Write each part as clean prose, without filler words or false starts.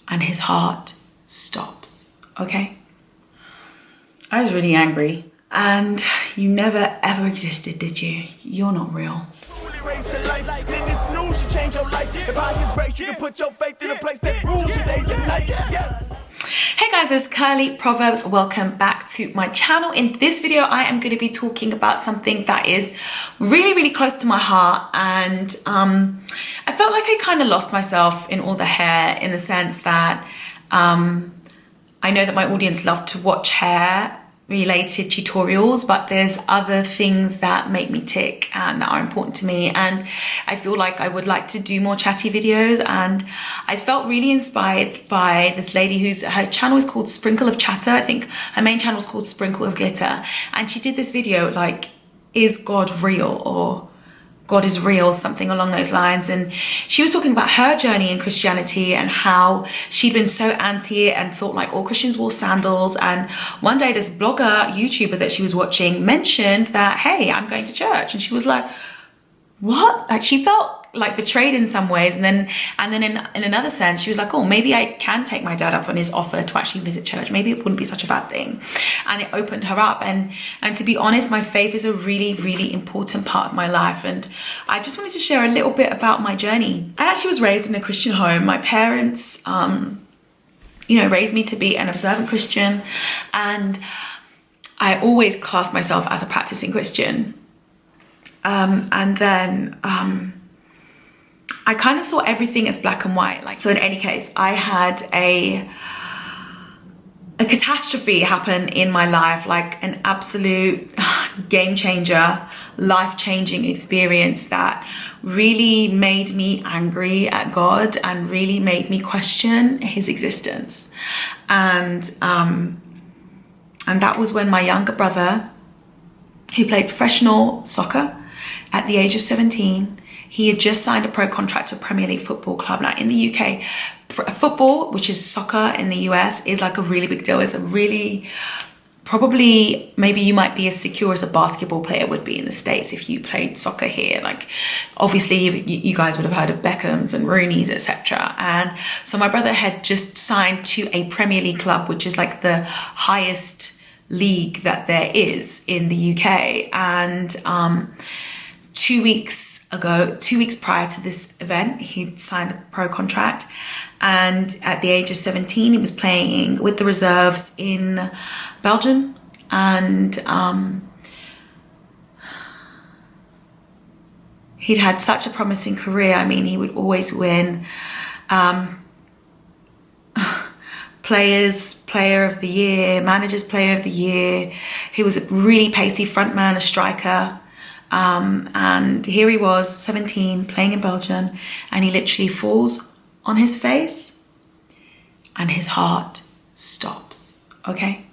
and his heart stops, okay? I was really angry. And you never ever existed, did you? You're not real. Hey guys, it's Curly Proverbs. Welcome back to my channel. In this video, I am going to be talking about something that is really close to my heart. And I felt like I kind of lost myself in all the hair, in the sense that I know that my audience love to watch hair related tutorials, but there's other things that make me tick and that are important to me, and I feel like I would like to do more chatty videos. And I felt really inspired by this lady her channel is called Sprinkle of Chatter. I think her main channel is called Sprinkle of Glitter, and she did this video like, is God real, or God is real, something along those lines. And she was talking about her journey in Christianity and how she'd been so anti it and thought like all Christians wore sandals. And one day this blogger, YouTuber that she was watching mentioned that, hey, I'm going to church. And she was like, what? Like, she felt like betrayed in some ways. And then in another sense, she was like, oh, maybe I can take my dad up on his offer to actually visit church. Maybe it wouldn't be such a bad thing. And it opened her up. And to be honest, my faith is a really important part of my life. And I just wanted to share a little bit about my journey. I actually was raised in a Christian home. My parents, raised me to be an observant Christian. And I always classed myself as a practicing Christian. And then I kind of saw everything as black and white. Like, so in any case, I had a catastrophe happen in my life, like an absolute game changer, life-changing experience that really made me angry at God and really made me question his existence. And that was when my younger brother, who played professional soccer at the age of 17, he had just signed a pro contract to Premier League Football Club. Now in the UK, football, which is soccer in the US, is like a really big deal. It's a really, probably, maybe you might be as secure as a basketball player would be in the States if you played soccer here. Like, obviously you guys would have heard of Beckhams and Rooneys, etc. And so my brother had just signed to a Premier League club, which is like the highest league that there is in the UK. And 2 weeks prior to this event, he'd signed a pro contract, and at the age of 17 he was playing with the reserves in Belgium. And he'd had such a promising career. I mean, he would always win Players Player of the Year, Managers Player of the Year. He was a really pacey frontman, a striker. And here he was, 17, playing in Belgium, and he literally falls on his face and his heart stops, okay?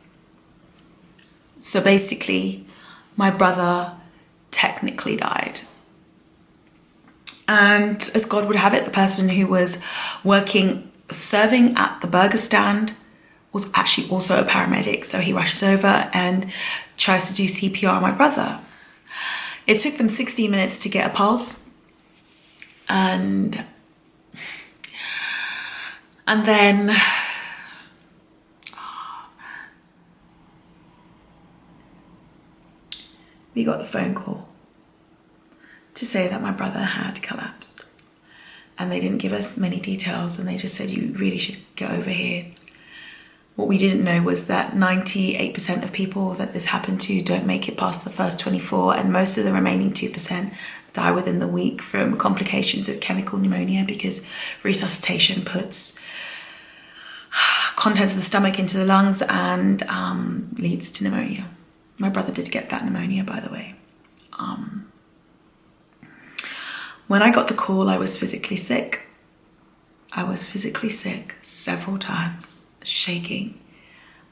So basically, my brother technically died. And as God would have it, the person who was serving at the burger stand was actually also a paramedic. So he rushes over and tries to do CPR on my brother. It took them 60 minutes to get a pulse. And then, we got the phone call to say that my brother had collapsed. And they didn't give us many details, and they just said, you really should get over here. What we didn't know was that 98% of people that this happened to don't make it past the first 24, and most of the remaining 2% die within the week from complications of chemical pneumonia, because resuscitation puts contents of the stomach into the lungs and leads to pneumonia. My brother did get that pneumonia, by the way. When I got the call, I was physically sick. I was physically sick several times, shaking.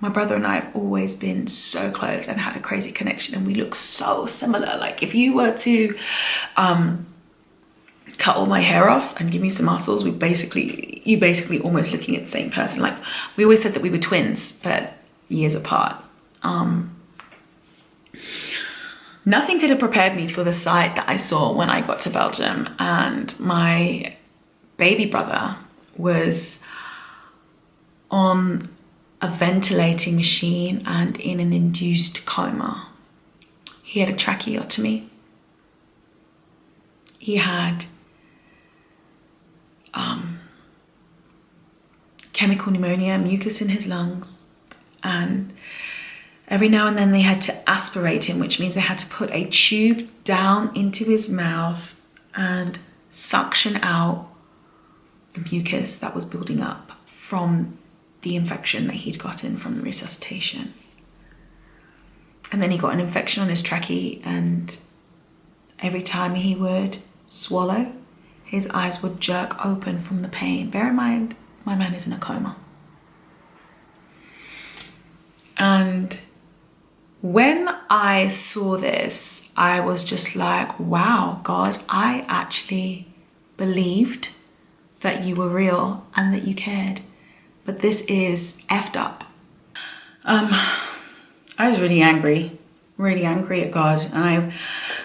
My brother and I have always been so close and had a crazy connection, and we look so similar. Like, if you were to cut all my hair off and give me some muscles, you basically almost looking at the same person. Like, we always said that we were twins, but years apart. Nothing could have prepared me for the sight that I saw when I got to Belgium, and my baby brother was on a ventilating machine and in an induced coma. He had a tracheotomy. He had chemical pneumonia, mucus in his lungs, and every now and then they had to aspirate him, which means they had to put a tube down into his mouth and suction out the mucus that was building up from the infection that he'd gotten from the resuscitation. And then he got an infection on his trachea, and every time he would swallow, his eyes would jerk open from the pain. Bear in mind, my man is in a coma. And when I saw this, I was just like, wow, God, I actually believed that you were real and that you cared. But this is effed up. I was really angry at God. And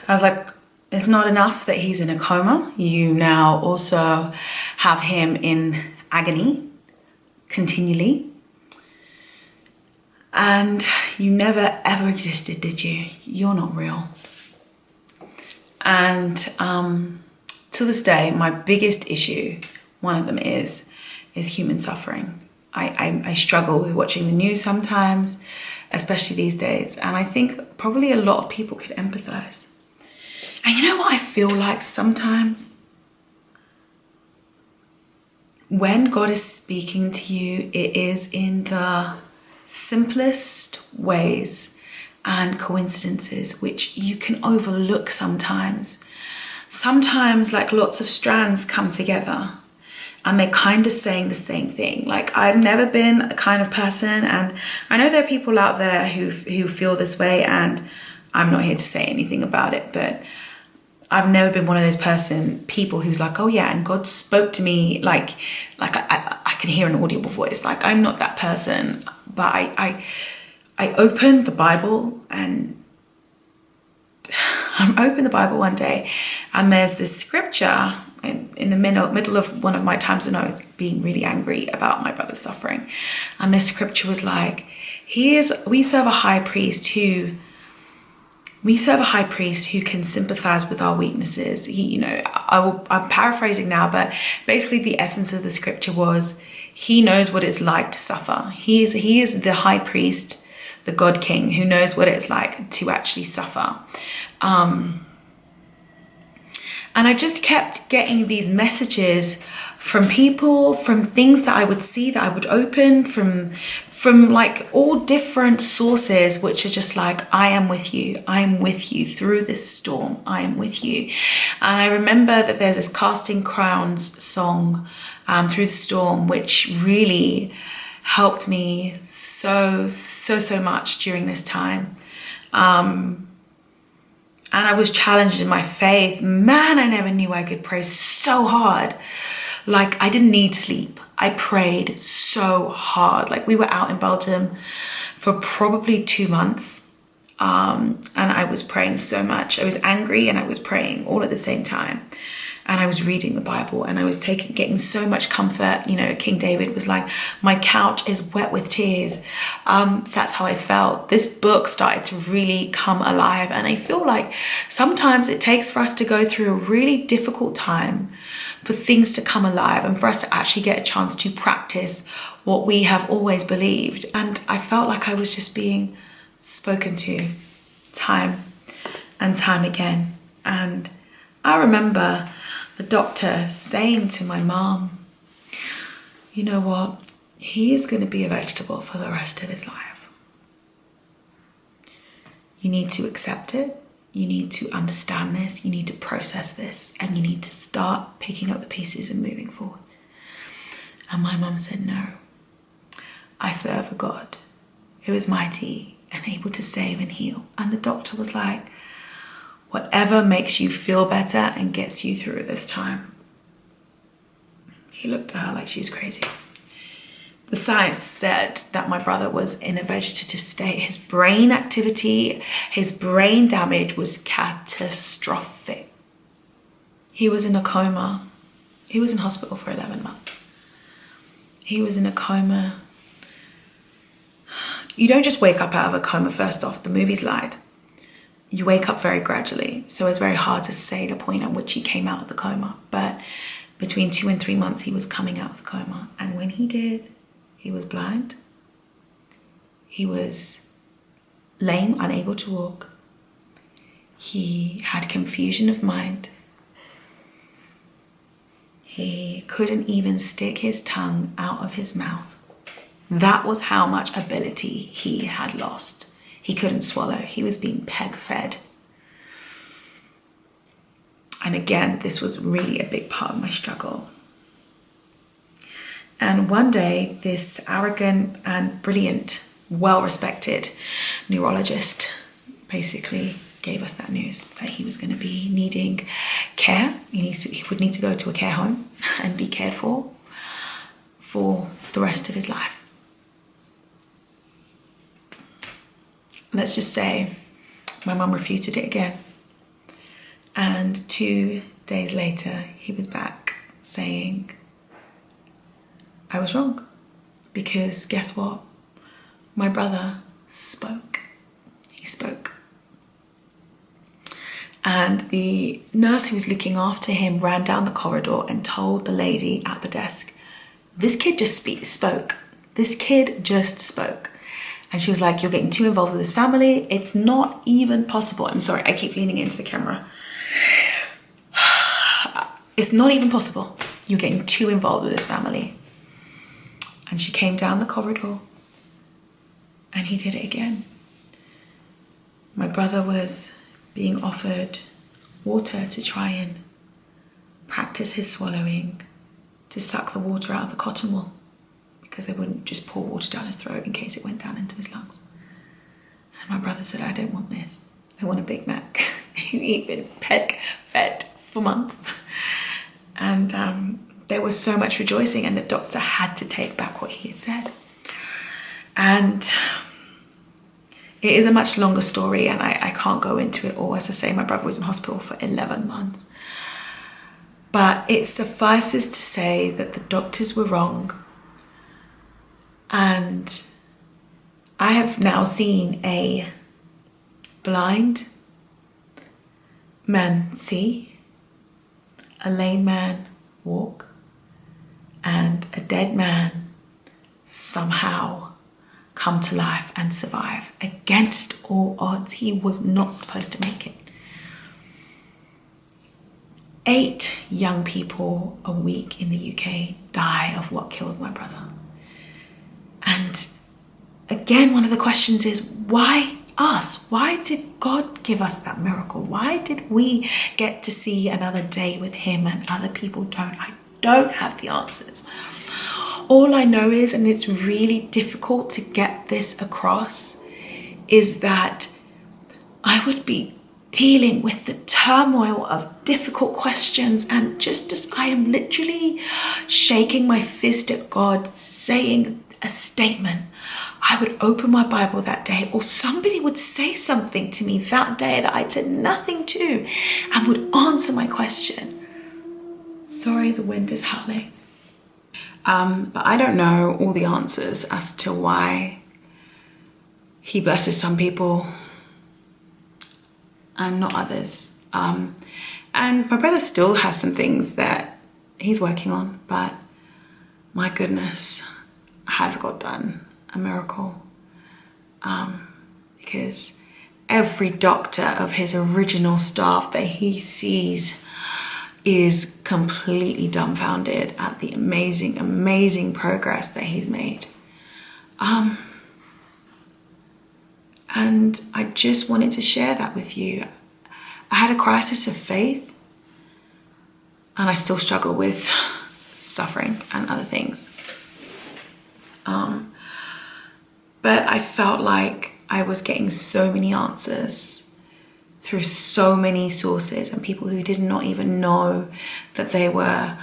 I was like, it's not enough that he's in a coma. You now also have him in agony continually. And you never ever existed, did you? You're not real. And to this day, my biggest issue, one of them is human suffering. I struggle with watching the news sometimes, especially these days. And I think probably a lot of people could empathize. And you know what I feel like sometimes? When God is speaking to you, it is in the simplest ways and coincidences which you can overlook sometimes. Sometimes like lots of strands come together and they're kind of saying the same thing. Like, I've never been a kind of person, and I know there are people out there who feel this way, and I'm not here to say anything about it, but I've never been one of those people who's like, oh yeah, and God spoke to me like I can hear an audible voice. Like, I'm not that person. But I opened the Bible, and I opened the Bible one day, and there's this scripture in the middle of one of my times when I was being really angry about my brother's suffering. And this scripture was like, we serve a high priest who can sympathize with our weaknesses. I'm paraphrasing now, but basically the essence of the scripture was, he knows what it's like to suffer. He is the high priest, the God King, who knows what it's like to actually suffer. And I just kept getting these messages from people, from things that I would see, that I would open, from like all different sources, which are just like, I am with you. I am with you through this storm. I am with you. And I remember that there's this Casting Crowns song, Through the Storm, which really helped me so much during this time. And I was challenged in my faith. Man, I never knew I could pray so hard. Like, I didn't need sleep. I prayed so hard. Like, we were out in Belgium for probably 2 months. And I was praying so much. I was angry and I was praying all at the same time. And I was reading the Bible, and I was getting so much comfort. You know, King David was like, my couch is wet with tears. That's how I felt. This book started to really come alive. And I feel like sometimes it takes for us to go through a really difficult time for things to come alive, and for us to actually get a chance to practice what we have always believed. And I felt like I was just being spoken to time and time again. And I remember the doctor saying to my mom, you know what? He is going to be a vegetable for the rest of his life. You need to accept it. You need to understand this. You need to process this. And you need to start picking up the pieces and moving forward. And my mom said, no. I serve a God who is mighty and able to save and heal. And the doctor was like, whatever makes you feel better and gets you through this time. He looked at her like she was crazy. The science said that my brother was in a vegetative state. His brain activity, his brain damage was catastrophic. He was in a coma. He was in hospital for 11 months. He was in a coma You don't just wake up out of a coma. First off, the movies lied. You wake up very gradually, so it's very hard to say the point at which he came out of the coma. But between 2 and 3 months, he was coming out of the coma. And when he did, he was blind. He was lame, unable to walk. He had confusion of mind. He couldn't even stick his tongue out of his mouth. That was how much ability he had lost. He couldn't swallow. He was being peg-fed. And again, this was really a big part of my struggle. And one day, this arrogant and brilliant, well-respected neurologist basically gave us that news that he was going to be needing care. He would need to go to a care home and be cared for the rest of his life. Let's just say my mum refuted it again. And 2 days later, he was back saying, I was wrong. Because guess what? My brother spoke. He spoke. And the nurse who was looking after him ran down the corridor and told the lady at the desk, this kid just spoke. This kid just spoke. And she was like, you're getting too involved with this family. It's not even possible. I'm sorry, I keep leaning into the camera. It's not even possible. You're getting too involved with this family. And she came down the corridor and he did it again. My brother was being offered water to try and practice his swallowing, to suck the water out of the cotton wool, because they wouldn't just pour water down his throat in case it went down into his lungs. And my brother said, I don't want this. I want a Big Mac. He'd been peg-fed for months. And there was so much rejoicing, and the doctor had to take back what he had said. And it is a much longer story, and I can't go into it all. As I say, my brother was in hospital for 11 months. But it suffices to say that the doctors were wrong. And I have now seen a blind man see, a lame man walk, and a dead man somehow come to life and survive. Against all odds, he was not supposed to make it. 8 young people a week in the UK die of what killed my brother. And again, one of the questions is, why us? Why did God give us that miracle? Why did we get to see another day with him and other people don't? I don't have the answers. All I know is, and it's really difficult to get this across, is that I would be dealing with the turmoil of difficult questions, and just as I am literally shaking my fist at God, saying a statement, I would open my Bible that day, or somebody would say something to me that day that I said nothing to, and would answer my question. Sorry, the wind is howling. But I don't know all the answers as to why he blesses some people and not others. And my brother still has some things that he's working on, but my goodness, has God done a miracle? Because every doctor of his original staff that he sees is completely dumbfounded at the amazing progress that he's made. And I just wanted to share that with you. I had a crisis of faith, and I still struggle with suffering and other things. But I felt like I was getting so many answers through so many sources, and people who did not even know that they were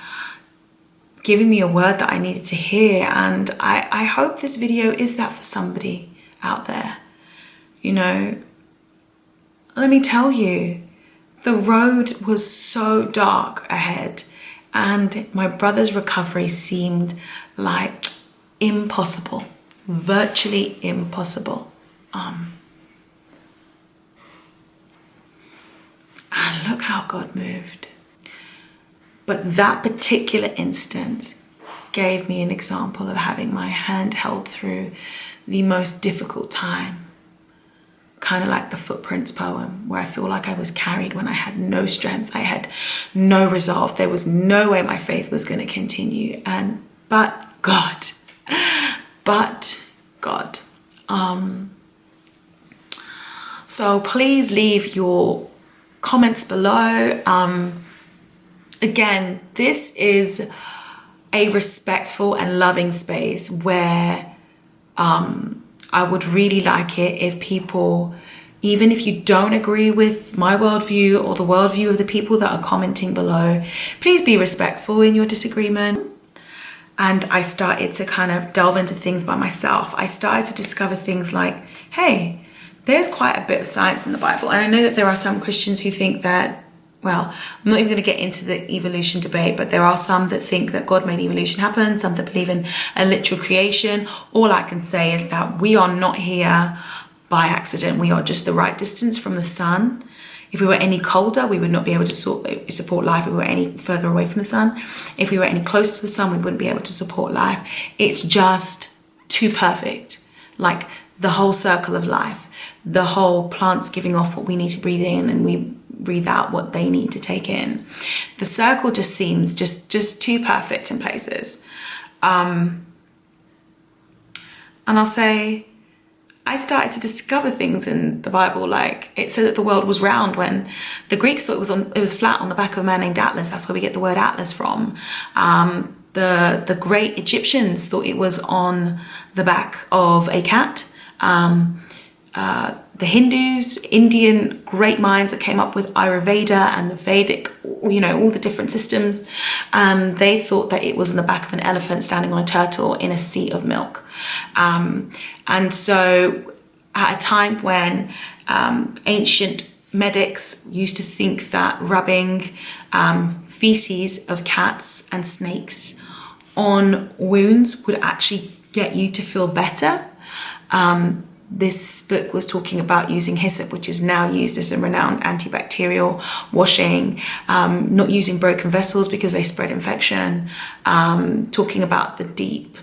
giving me a word that I needed to hear. And I hope this video is that for somebody out there. You know, let me tell you, the road was so dark ahead, and my brother's recovery seemed like impossible. virtually impossible. And look how God moved. But that particular instance gave me an example of having my hand held through the most difficult time. Kind of like the Footprints poem, where I feel like I was carried when I had no strength, I had no resolve, there was no way my faith was going to continue. But God. So please leave your comments below. Again, this is a respectful and loving space where I would really like it if people, even if you don't agree with my worldview or the worldview of the people that are commenting below, please be respectful in your disagreement. And I started to kind of delve into things by myself. I started to discover things like, hey, there's quite a bit of science in the Bible. And I know that there are some Christians who think that, well, I'm not even going to get into the evolution debate, but there are some that think that God made evolution happen, some that believe in a literal creation. All I can say is that we are not here by accident. We are just the right distance from the sun. If we were any colder, we would not be able to support life. If we were any further away from the sun, if we were any closer to the sun, we wouldn't be able to support life. It's just too perfect. Like the whole circle of life, the whole plants giving off what we need to breathe in and we breathe out what they need to take in. The circle just seems just too perfect in places. And I'll say, I started to discover things in the Bible, like it said that the world was round when the Greeks thought it was flat on the back of a man named Atlas. That's where we get the word Atlas from. The great Egyptians thought it was on the back of a cat. The Hindus, Indian great minds that came up with Ayurveda and the Vedic, you know, all the different systems, they thought that it was on the back of an elephant standing on a turtle in a sea of milk. And so at a time when ancient medics used to think that rubbing feces of cats and snakes on wounds would actually get you to feel better. This book was talking about using hyssop, which is now used as a renowned antibacterial washing, not using broken vessels because they spread infection, talking about the deep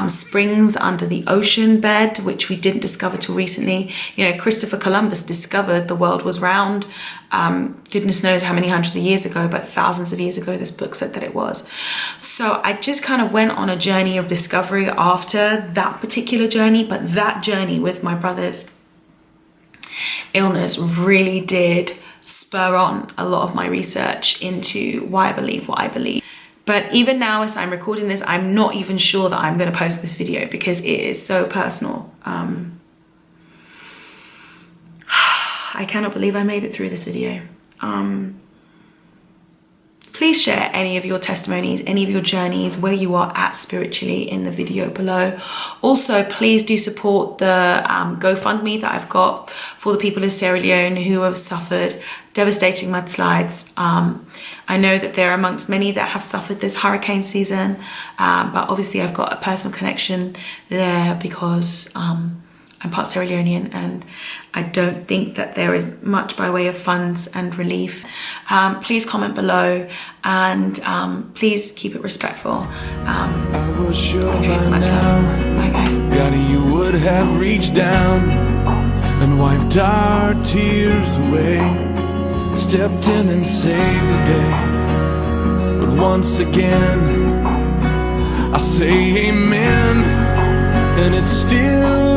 springs under the ocean bed, which we didn't discover till recently. You know, Christopher Columbus discovered the world was round. Goodness knows how many hundreds of years ago, but thousands of years ago, this book said that it was. So I just kind of went on a journey of discovery after that particular journey, but that journey with my brother's illness really did spur on a lot of my research into why I believe what I believe. But even now, as I'm recording this, I'm not even sure that I'm going to post this video because it is so personal. I cannot believe I made it through this video. Please share any of your testimonies, any of your journeys, where you are at spiritually in the video below. Also, please do support the GoFundMe that I've got for the people of Sierra Leone who have suffered devastating mudslides. I know that they're amongst many that have suffered this hurricane season, but obviously I've got a personal connection there because I'm part Sierra Leonean and I don't think that there is much by way of funds and relief. Please comment below and please keep it respectful. I was sure okay, by much now, love. Bye guys. God, you would have reached down and wiped our tears away, stepped in and saved the day. But once again, I say amen, and it's still